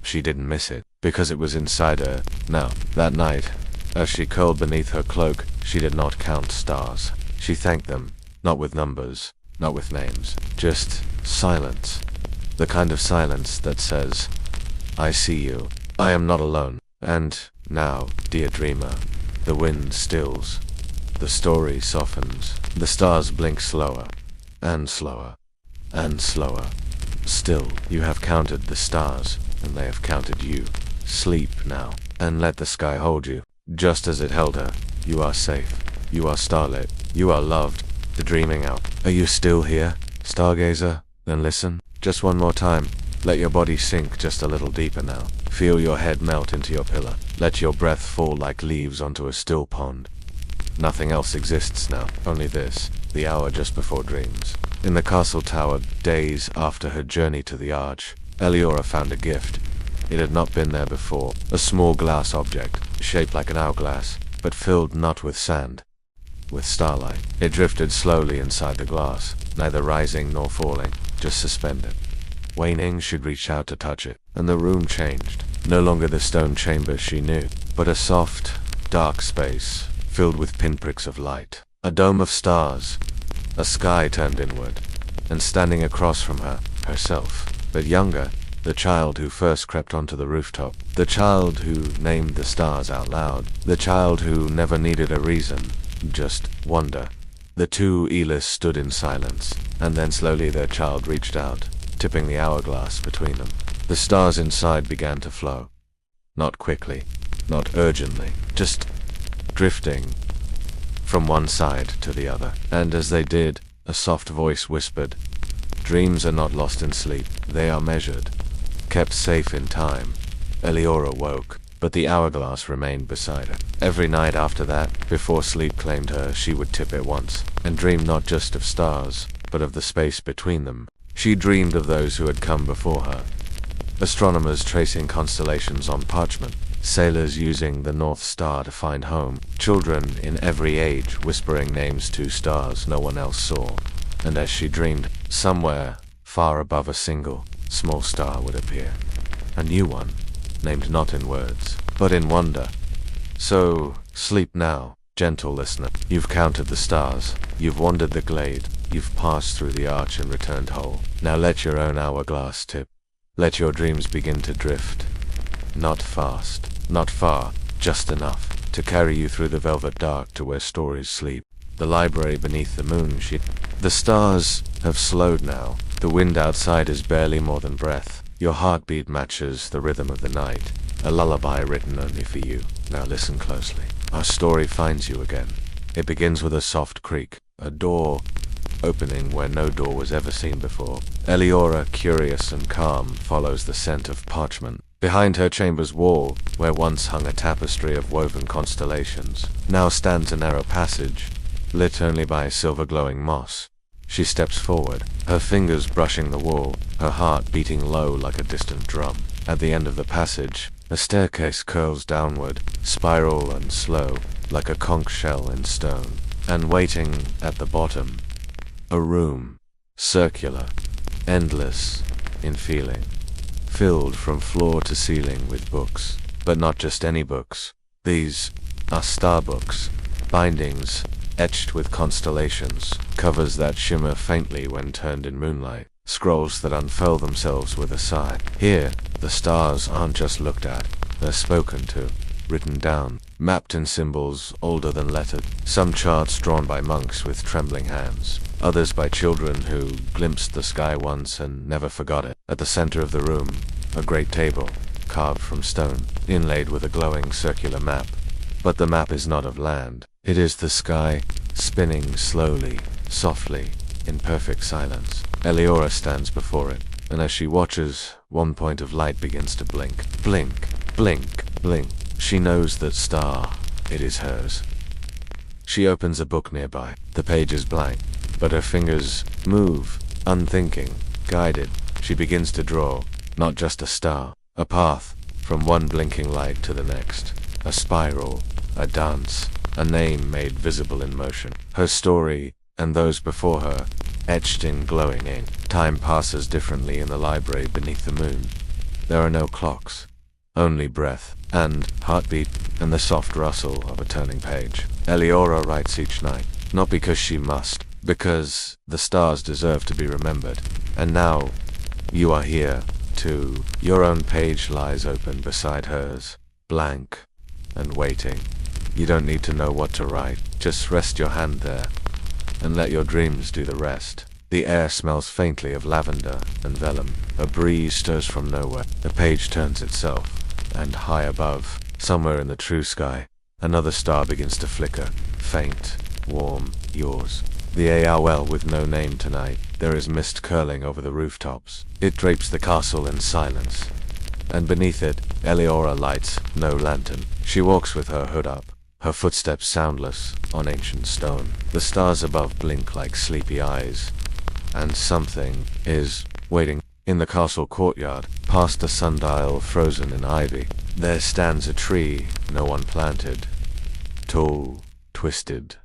she didn't miss it, because it was inside her now. That night, as she curled beneath her cloak, she did not count stars. She thanked them, not with numbers, not with names, just silence. The kind of silence that says, I see you, I am not alone. And now, dear dreamer, the wind stills, the story softens, the stars blink slower, and slower, and slower. Still, you have counted the stars, and they have counted you. Sleep now, and let the sky hold you, just as it held her. You are safe, you are starlit, you are loved. The dreaming out. Are you still here, stargazer? Then listen, just one more time. Let your body sink just a little deeper now. Feel your head melt into your pillow. Let your breath fall like leaves onto a still pond. Nothing else exists now, only this, the hour just before dreams. In the castle tower, days after her journey to the arch, Eliora found a gift. It had not been there before. A small glass object, shaped like an hourglass, but filled not with sand, with starlight. It drifted slowly inside the glass, neither rising nor falling, just suspended. Waning, she'd reach out to touch it, and the room changed. No longer the stone chamber she knew, but a soft, dark space, filled with pinpricks of light. A dome of stars. A sky turned inward, and standing across from her, herself, but younger, the child who first crept onto the rooftop, the child who named the stars out loud, the child who never needed a reason, just wonder. The two Elis stood in silence, and then slowly their child reached out, tipping the hourglass between them. The stars inside began to flow. Not quickly, not urgently, just drifting from one side to the other. And as they did, a soft voice whispered, dreams are not lost in sleep, they are measured, kept safe in time. Eliora woke, but the hourglass remained beside her. Every night after that, before sleep claimed her, she would tip it once, and dream not just of stars, but of the space between them. She dreamed of those who had come before her. Astronomers tracing constellations on parchment, sailors using the North Star to find home, children in every age whispering names to stars no one else saw. And as she dreamed, somewhere, far above a single, small star would appear. A new one, named not in words, but in wonder. So, sleep now, gentle listener. You've counted the stars, you've wandered the glade, you've passed through the arch and returned whole. Now let your own hourglass tip. Let your dreams begin to drift. Not fast, not far, just enough to carry you through the velvet dark to where stories sleep. The library beneath the moon, The stars have slowed now. The wind outside is barely more than breath. Your heartbeat matches the rhythm of the night. A lullaby written only for you. Now listen closely. Our story finds you again. It begins with a soft creak, a door opening where no door was ever seen before. Eliora, curious and calm, follows the scent of parchment. Behind her chamber's wall, where once hung a tapestry of woven constellations, now stands a narrow passage, lit only by silver-glowing moss. She steps forward, her fingers brushing the wall, her heart beating low like a distant drum. At the end of the passage, a staircase curls downward, spiral and slow, like a conch shell in stone. And waiting at the bottom, a room, circular, endless in feeling, filled from floor to ceiling with books. But not just any books. These are star books, bindings etched with constellations, covers that shimmer faintly when turned in moonlight, scrolls that unfurl themselves with a sigh. Here, the stars aren't just looked at, they're spoken to, written down, mapped in symbols older than lettered. Some charts drawn by monks with trembling hands, others by children who glimpsed the sky once and never forgot it. At the center of the room, a great table, carved from stone, inlaid with a glowing circular map. But the map is not of land. It is the sky, spinning slowly, softly, in perfect silence. Eliora stands before it, and as she watches, one point of light begins to blink. Blink, blink, blink. She knows that star, it is hers. She opens a book nearby. The page is blank, but her fingers move, unthinking, guided. She begins to draw, not just a star, a path, from one blinking light to the next. A spiral, a dance, a name made visible in motion. Her story, and those before her, etched in glowing ink. Time passes differently in the library beneath the moon. There are no clocks, only breath, and heartbeat, and the soft rustle of a turning page. Eliora writes each night, not because she must, because the stars deserve to be remembered. And now, you are here, too. Your own page lies open beside hers, blank and waiting. You don't need to know what to write, just rest your hand there, and let your dreams do the rest. The air smells faintly of lavender and vellum. A breeze stirs from nowhere. The page turns itself, and high above, somewhere in the true sky, another star begins to flicker, faint, warm, yours. The AOL with no name tonight. There is mist curling over the rooftops. It drapes the castle in silence, and beneath it, Eliora lights no lantern. She walks with her hood up, her footsteps soundless on ancient stone. The stars above blink like sleepy eyes, and something is waiting. In the castle courtyard, past a sundial frozen in ivy, there stands a tree no one planted, tall, twisted.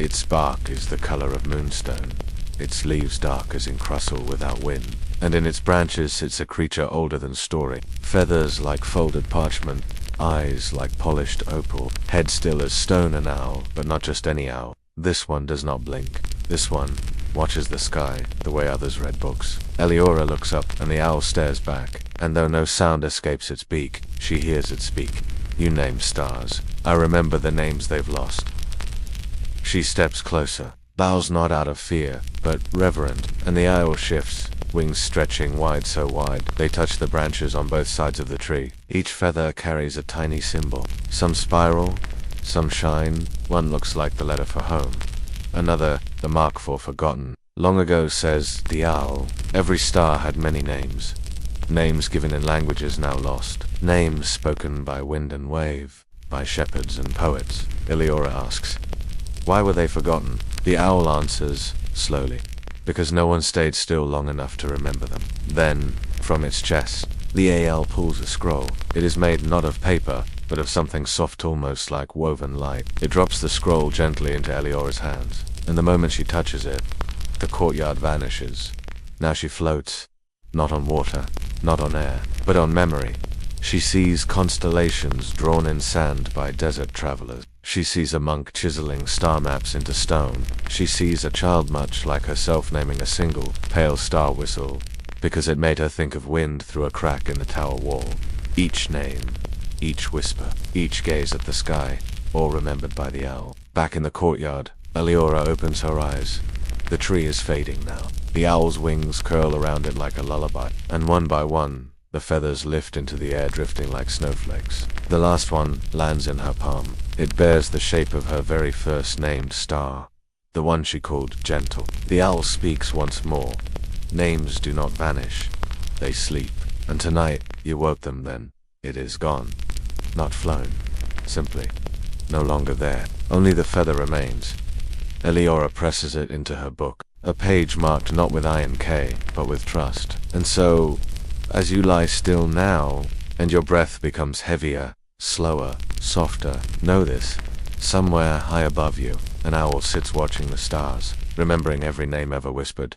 Its bark is the color of moonstone, its leaves dark as encrustle without wind, and in its branches sits a creature older than story, feathers like folded parchment, eyes like polished opal, head still as stone. An owl, but not just any owl. This one does not blink. This one watches the sky the way others read books. Eliora looks up, and the owl stares back, and though no sound escapes its beak, she hears it speak. You name stars. I remember the names they've lost. She steps closer, bows not out of fear, but reverent, and the owl shifts, wings stretching wide, so wide they touch the branches on both sides of the tree. Each feather carries a tiny symbol, some spiral, some shine. One looks like the letter for home, another the mark for forgotten. Long ago, says the owl, every star had many names. Names given in languages now lost. Names spoken by wind and wave, by shepherds and poets. Eliora asks, why were they forgotten? The owl answers, slowly, because no one stayed still long enough to remember them. Then, from its chest, the AL pulls a scroll. It is made not of paper, but of something soft, almost like woven light. It drops the scroll gently into Eliora's hands, and the moment she touches it, the courtyard vanishes. Now she floats, not on water, not on air, but on memory. She sees constellations drawn in sand by desert travelers. She sees a monk chiseling star maps into stone. She sees a child much like herself naming a single, pale star whistle, because it made her think of wind through a crack in the tower wall. Each name, each whisper, each gaze at the sky, all remembered by the owl. Back in the courtyard, Eliora opens her eyes. The tree is fading now. The owl's wings curl around it like a lullaby, and one by one, the feathers lift into the air, drifting like snowflakes. The last one lands in her palm. It bears the shape of her very first named star, the one she called Gentle. The owl speaks once more. Names do not vanish. They sleep. And tonight, you woke them then. It is gone. Not flown. Simply no longer there. Only the feather remains. Eliora presses it into her book. A page marked not with I and K, but with trust. And so, as you lie still now, and your breath becomes heavier, slower, softer, know this. Somewhere high above you, an owl sits watching the stars, remembering every name ever whispered.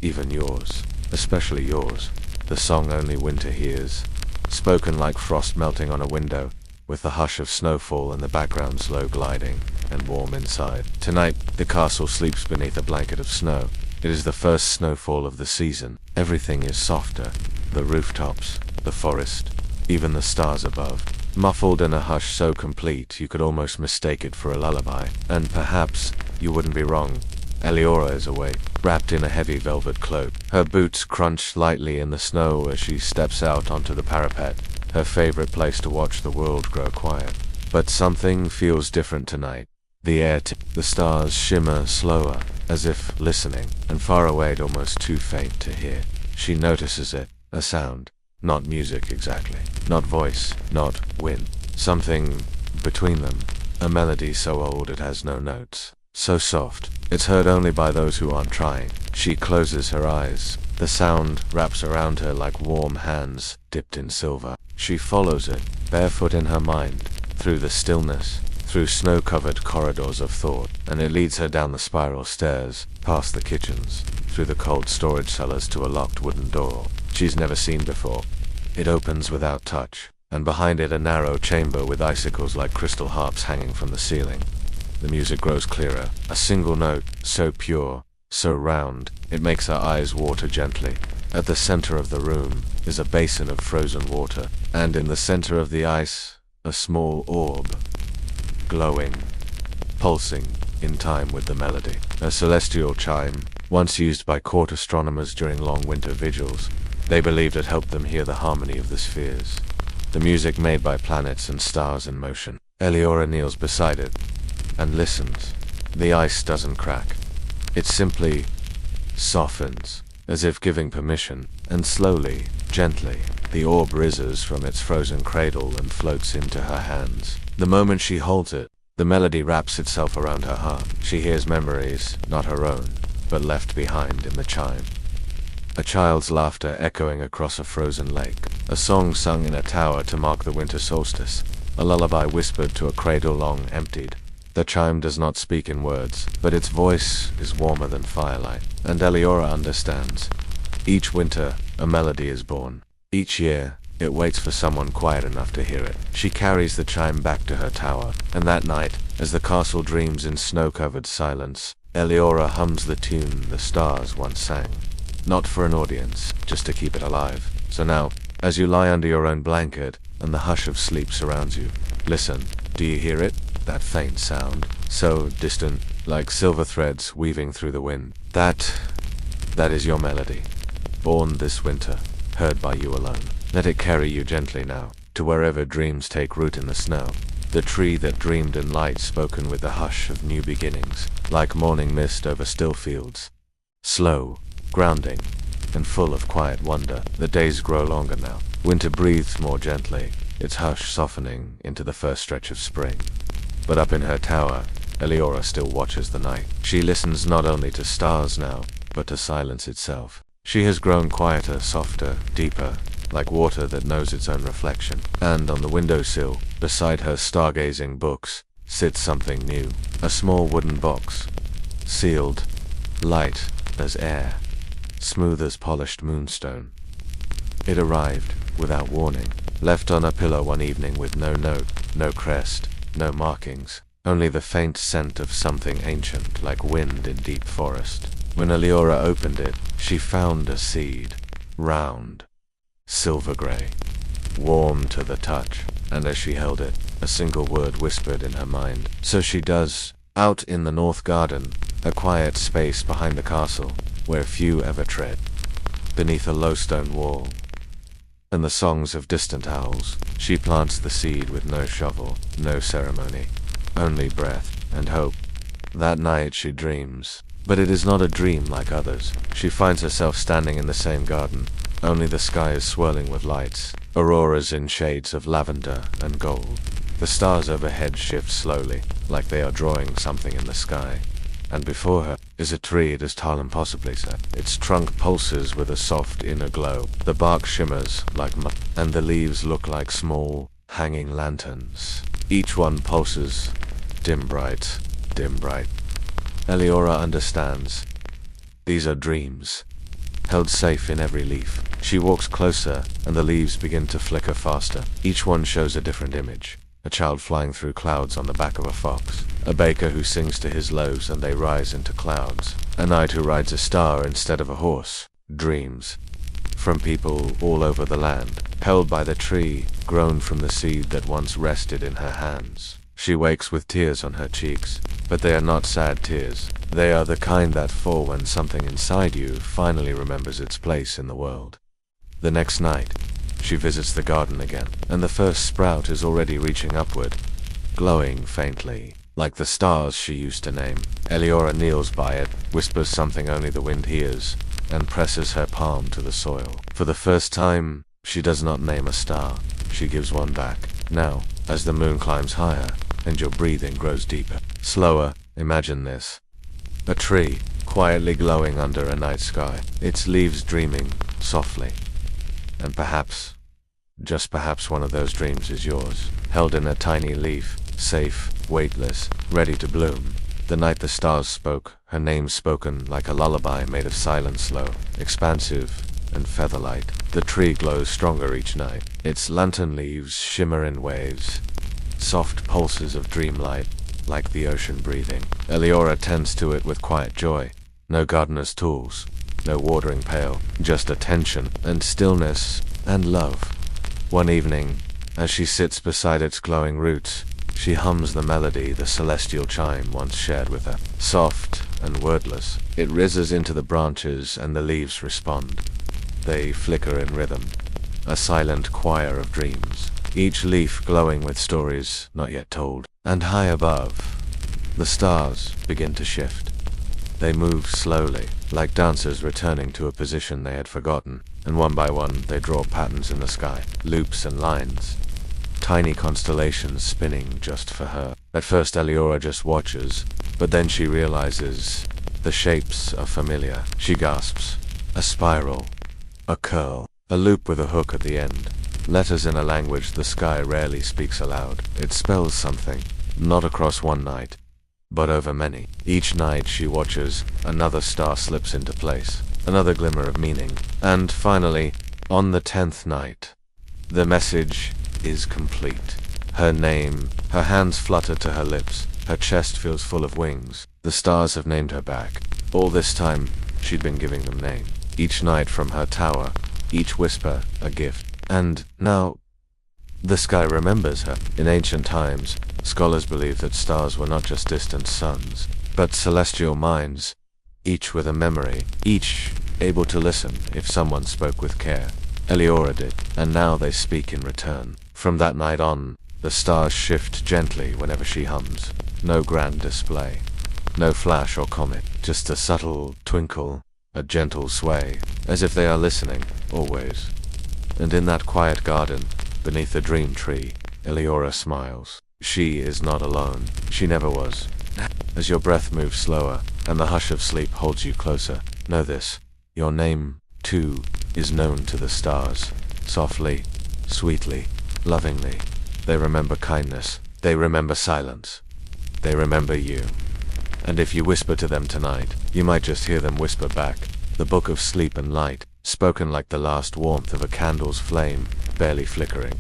Even yours. Especially yours. The song only winter hears. Spoken like frost melting on a window, with the hush of snowfall in the background slow gliding, and warm inside. Tonight, the castle sleeps beneath a blanket of snow. It is the first snowfall of the season. Everything is softer. The rooftops, the forest, even the stars above, muffled in a hush so complete you could almost mistake it for a lullaby. And perhaps you wouldn't be wrong. Eliora is awake, wrapped in a heavy velvet cloak. Her boots crunch lightly in the snow as she steps out onto the parapet. her favorite place to watch the world grow quiet. But something feels different tonight. The air, the stars shimmer slower, as if listening, and far away, almost too faint to hear. She notices it, a sound, not music exactly, not voice, not wind, something between them, a melody so old it has no notes, so soft, it's heard only by those who aren't trying. She closes her eyes. The sound wraps around her like warm hands dipped in silver. She follows it, barefoot in her mind, through the stillness, through snow-covered corridors of thought, and it leads her down the spiral stairs, past the kitchens, through the cold storage cellars to a locked wooden door she's never seen before. It opens without touch, and behind it a narrow chamber with icicles like crystal harps hanging from the ceiling. The music grows clearer, a single note, so pure, so round, it makes her eyes water gently. At the center of the room is a basin of frozen water, and in the center of the ice, a small orb, glowing, pulsing, in time with the melody. A celestial chime, once used by court astronomers during long winter vigils. They believed it helped them hear the harmony of the spheres, the music made by planets and stars in motion. Eliora kneels beside it, and listens. The ice doesn't crack. It simply softens, as if giving permission, and slowly, gently, the orb rises from its frozen cradle and floats into her hands. The moment she holds it, the melody wraps itself around her heart. She hears memories, not her own, but left behind in the chime. A child's laughter echoing across a frozen lake, a song sung in a tower to mark the winter solstice, a lullaby whispered to a cradle long emptied. The chime does not speak in words, but its voice is warmer than firelight, and Eliora understands. Each winter, a melody is born. Each year, it waits for someone quiet enough to hear it. She carries the chime back to her tower, and that night, as the castle dreams in snow-covered silence, Eliora hums the tune the stars once sang. Not for an audience, just to keep it alive. So now, as you lie under your own blanket, and the hush of sleep surrounds you, listen. Do you hear it? That faint sound, so distant, like silver threads weaving through the wind. That is your melody. Born this winter, heard by you alone. Let it carry you gently now, to wherever dreams take root in the snow. The tree that dreamed in light spoken with the hush of new beginnings, like morning mist over still fields. Slow, grounding, and full of quiet wonder. The days grow longer now. Winter breathes more gently, its hush softening into the first stretch of spring. But up in her tower, Eliora still watches the night. She listens not only to stars now, but to silence itself. She has grown quieter, softer, deeper, like water that knows its own reflection. And on the windowsill, beside her stargazing books, sits something new. A small wooden box, sealed, light as air, smooth as polished moonstone. It arrived, without warning, left on a pillow one evening with no note, no crest, no markings, only the faint scent of something ancient, like wind in deep forest. When Eliora opened it, she found a seed, round, silver-gray, warm to the touch, and as she held it, a single word whispered in her mind. So she does. Out in the north garden, a quiet space behind the castle, where few ever tread, beneath a low stone wall, and the songs of distant owls, she plants the seed with no shovel, no ceremony, only breath and hope. That night she dreams, but it is not a dream like others. She finds herself standing in the same garden, only the sky is swirling with lights, auroras in shades of lavender and gold. The stars overhead shift slowly, like they are drawing something in the sky. And before her is a tree it is tall and possibly so. Its trunk pulses with a soft inner glow. The bark shimmers like mud, and the leaves look like small, hanging lanterns. Each one pulses, dim bright, dim bright. Eliora understands. These are dreams, held safe in every leaf. She walks closer, and the leaves begin to flicker faster. Each one shows a different image. A child flying through clouds on the back of a fox. A baker who sings to his loaves and they rise into clouds. A knight who rides a star instead of a horse. Dreams. From people all over the land. Held by the tree, grown from the seed that once rested in her hands. She wakes with tears on her cheeks. But they are not sad tears. They are the kind that fall when something inside you finally remembers its place in the world. The next night, She visits the garden again, and the first sprout is already reaching upward, glowing faintly, like the stars she used to name. Eliora kneels by it, whispers something only the wind hears, and presses her palm to the soil. For the first time, she does not name a star. She gives one back. Now, as the moon climbs higher, and your breathing grows deeper, slower, imagine this. A tree, quietly glowing under a night sky, its leaves dreaming softly. And perhaps, just perhaps one of those dreams is yours, held in a tiny leaf, safe, weightless, ready to bloom. The night the stars spoke, her name spoken like a lullaby made of silent slow, expansive, and featherlight. The tree glows stronger each night. Its lantern leaves shimmer in waves, soft pulses of dreamlight, like the ocean breathing. Eliora tends to it with quiet joy. No gardener's tools, no watering pail, just attention and stillness and love. One evening, as she sits beside its glowing roots, she hums the melody the celestial chime once shared with her. Soft and wordless, it rises into the branches and the leaves respond. They flicker in rhythm, a silent choir of dreams, each leaf glowing with stories not yet told. And high above, the stars begin to shift. They move slowly, like dancers returning to a position they had forgotten, and one by one they draw patterns in the sky, loops and lines, tiny constellations spinning just for her. At first Eliora just watches, but then she realizes the shapes are familiar. She gasps. A spiral, a curl, a loop with a hook at the end. Letters in a language the sky rarely speaks aloud. It spells something, not across one night, but over many. Each night she watches, another star slips into place, another glimmer of meaning. And finally, on the 10th night, the message is complete. Her name, her hands flutter to her lips, her chest feels full of wings. The stars have named her back. All this time, she'd been giving them name. Each night from her tower, each whisper a gift. And now, the sky remembers her. In ancient times, scholars believed that stars were not just distant suns, but celestial minds, each with a memory, each able to listen if someone spoke with care. Eliora did, and now they speak in return. From that night on, the stars shift gently whenever she hums. No grand display, no flash or comet, just a subtle twinkle, a gentle sway, as if they are listening, always. And in that quiet garden, beneath the dream tree, Eliora smiles. She is not alone. She never was. As your breath moves slower, and the hush of sleep holds you closer, know this. Your name, too, is known to the stars. Softly, sweetly, lovingly. They remember kindness. They remember silence. They remember you. And if you whisper to them tonight, you might just hear them whisper back. The book of sleep and light, spoken like the last warmth of a candle's flame, barely flickering.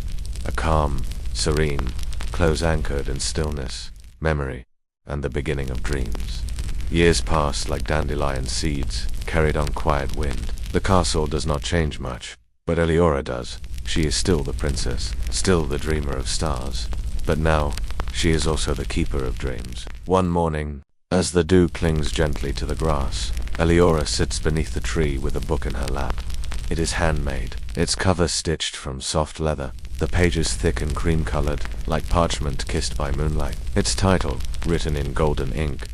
A calm, serene, close anchored in stillness, memory, and the beginning of dreams. Years pass like dandelion seeds, carried on quiet wind. The castle does not change much, but Eliora does. She is still the princess, still the dreamer of stars. But now, she is also the keeper of dreams. One morning, as the dew clings gently to the grass, Eliora sits beneath the tree with a book in her lap. It is handmade, its cover stitched from soft leather, the pages thick and cream-colored, like parchment kissed by moonlight. Its title, written in golden ink,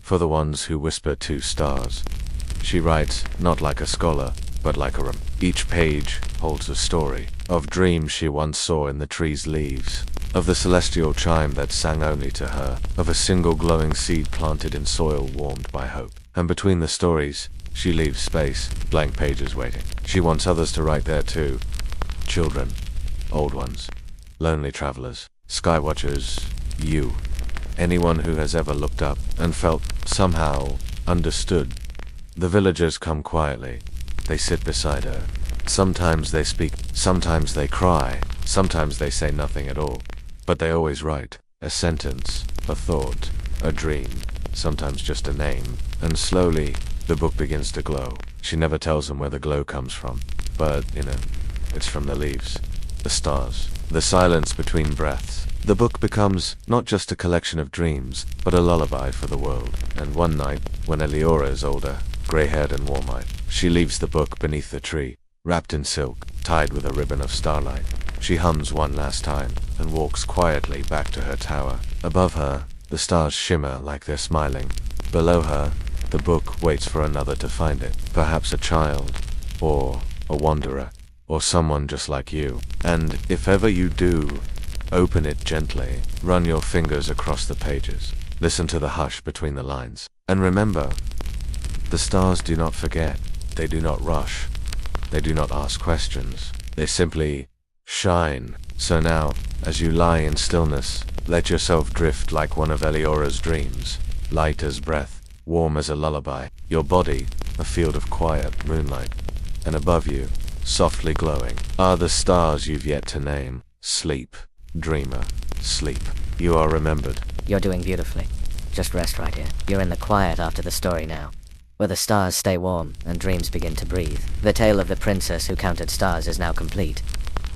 For the Ones Who Whisper to Stars. She writes, not like a scholar, but like a Each page holds a story, of dreams she once saw in the tree's leaves, of the celestial chime that sang only to her, of a single glowing seed planted in soil warmed by hope. And between the stories, she leaves space, blank pages waiting. She wants others to write there too. Children, old ones, lonely travelers, skywatchers, you. Anyone who has ever looked up and felt, somehow, understood. The villagers come quietly. They sit beside her. Sometimes they speak, sometimes they cry, sometimes they say nothing at all. But they always write. A sentence, a thought, a dream, sometimes just a name. And slowly, the book begins to glow. She never tells them where the glow comes from. But, it's from the leaves, the stars, the silence between breaths. The book becomes not just a collection of dreams, but a lullaby for the world. And one night, when Eliora is older, gray-haired and warm-eyed, she leaves the book beneath the tree, wrapped in silk, tied with a ribbon of starlight. She hums one last time, and walks quietly back to her tower. Above her, the stars shimmer like they're smiling. Below her, the book waits for another to find it. Perhaps a child, or a wanderer, or someone just like you. And if ever you do, open it gently, run your fingers across the pages, listen to the hush between the lines. And remember, the stars do not forget, they do not rush, they do not ask questions, they simply shine. So now, as you lie in stillness, let yourself drift like one of Eliora's dreams, light as breath, warm as a lullaby, your body a field of quiet moonlight, and above you, softly glowing, are the stars you've yet to name. Sleep, dreamer, sleep. You are remembered. You're doing beautifully. Just rest right here. You're in the quiet after the story now, where the stars stay warm and dreams begin to breathe. The tale of the princess who counted stars is now complete.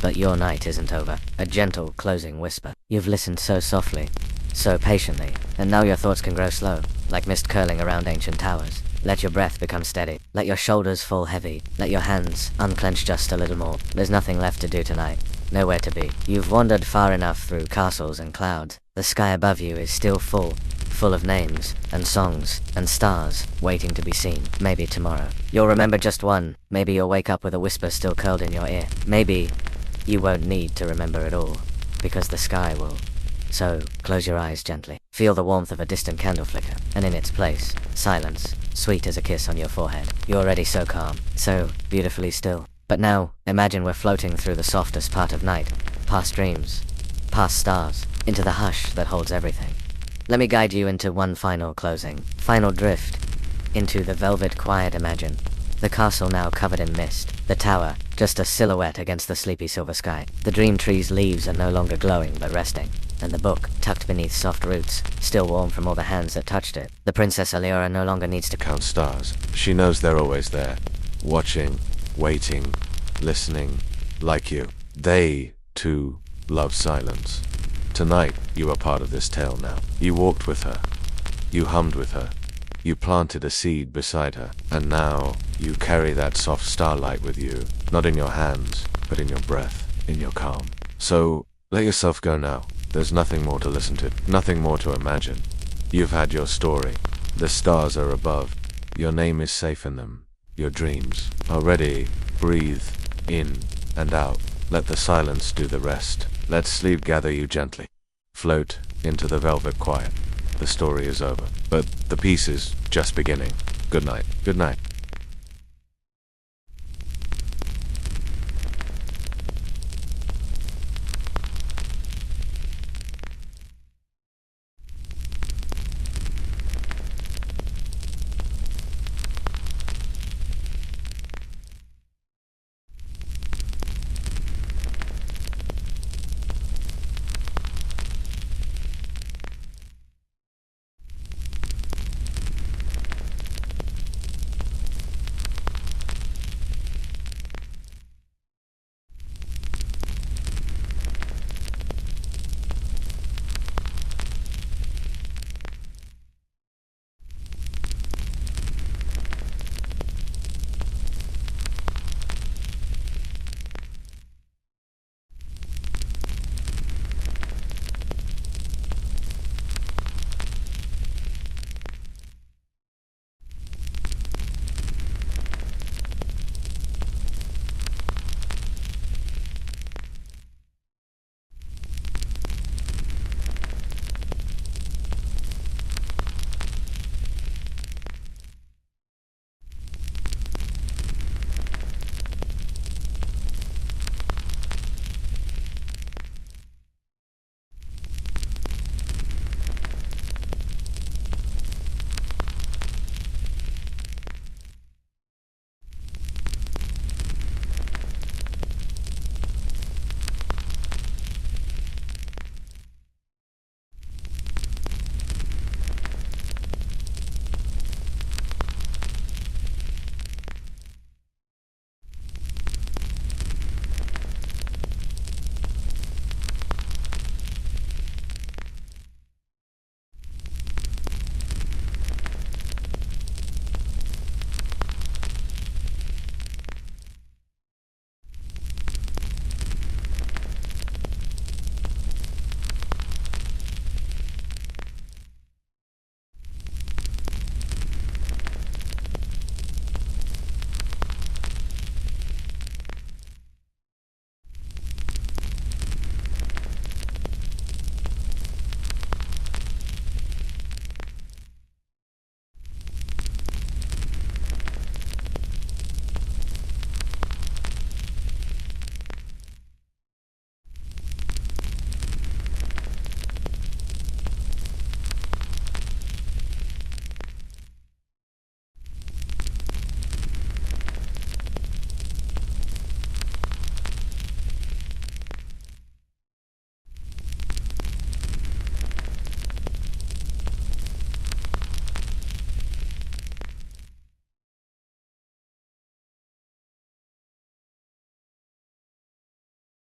But your night isn't over. A gentle, closing whisper. You've listened so softly, so patiently, and now your thoughts can grow slow, like mist curling around ancient towers. Let your breath become steady. Let your shoulders fall heavy. Let your hands unclench just a little more. There's nothing left to do tonight. Nowhere to be. You've wandered far enough through castles and clouds. The sky above you is still full of names, and songs, and stars, waiting to be seen. Maybe tomorrow you'll remember just one. Maybe you'll wake up with a whisper still curled in your ear. Maybe you won't need to remember it all, because the sky will. So, close your eyes gently. Feel the warmth of a distant candle flicker, and in its place, silence, sweet as a kiss on your forehead. You're already so calm, so beautifully still. But now, imagine we're floating through the softest part of night, past dreams, past stars, into the hush that holds everything. Let me guide you into one final closing, final drift, into the velvet quiet imagine. The castle now covered in mist, the tower just a silhouette against the sleepy silver sky. The dream tree's leaves are no longer glowing but resting, and the book, tucked beneath soft roots, still warm from all the hands that touched it. The Princess Eliora no longer needs to count stars. She knows they're always there, watching, waiting, listening, like you. They, too, love silence. Tonight, you are part of this tale now. You walked with her. You hummed with her. You planted a seed beside her. And now, you carry that soft starlight with you, not in your hands, but in your breath, in your calm. So, let yourself go now. There's nothing more to listen to, nothing more to imagine. You've had your story. The stars are above. Your name is safe in them. Your dreams are ready. Breathe in and out. Let the silence do the rest. Let sleep gather you gently. Float into the velvet quiet. The story is over, but the piece is just beginning. Good night. Good night.